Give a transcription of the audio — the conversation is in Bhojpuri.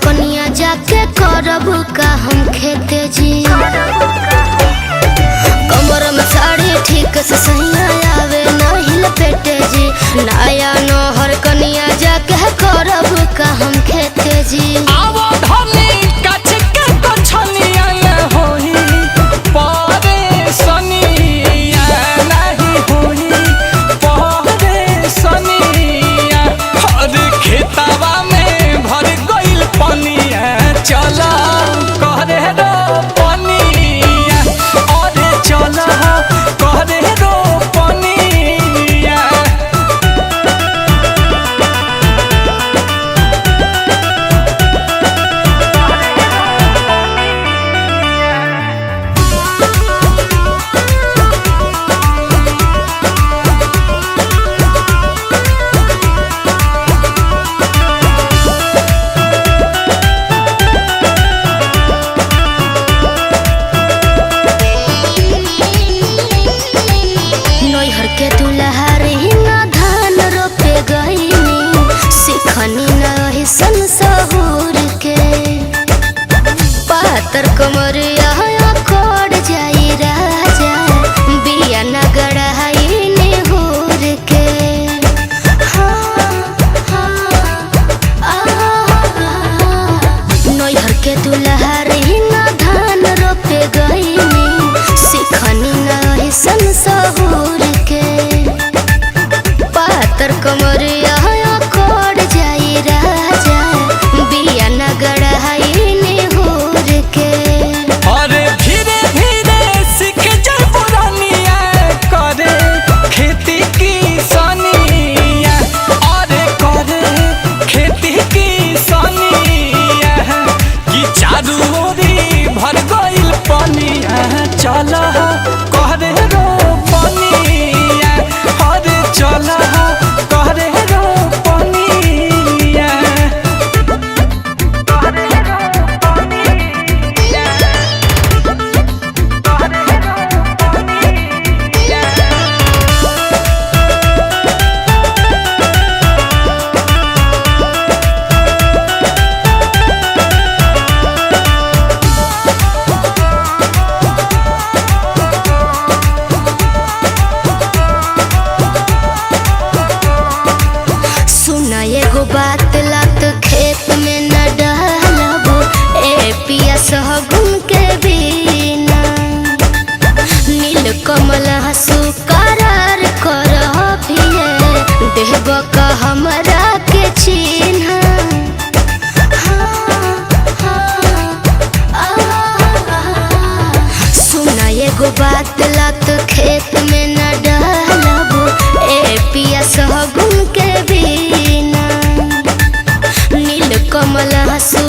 कनिया जाके करब का हम खेते जी। कमर में साड़ी ठीक से सहिया आवे नहीं लपेटे जी। नया नहर कनिया जाके करब का हम खेते जी। के दुल्हारी ना धान रोपे गईनी सिखनी नहीं सन सहूर के। पातर कमरिया कोड़ जाई राजा बिया न गड़ाई निहूर के। नैहर के दुल्हारी ना धान रोपे गईनी सिखनी नहीं सन सहूर के। पातर कमरिया कोड़ जाई राजा बिया न गड़ाई निहूर के। अरे धीरे धीरे सीख जा पुरानिया करे खेती की सनिया। अरे करे खेती की सनिया कि चारू ओरी भर गइल पनिया। चल करे रो पनिया अरे चल करे रो पनिया। एगो बात लात खेत में न डालबो ए पिया सहगुन के बिना। नील कमल हंसू करार करभिए देहब का हमरा के चिन्ह। सुना एगो बात लात खेत में न डालबो ए पिया सहगुन के बिना। नील कमल हंसू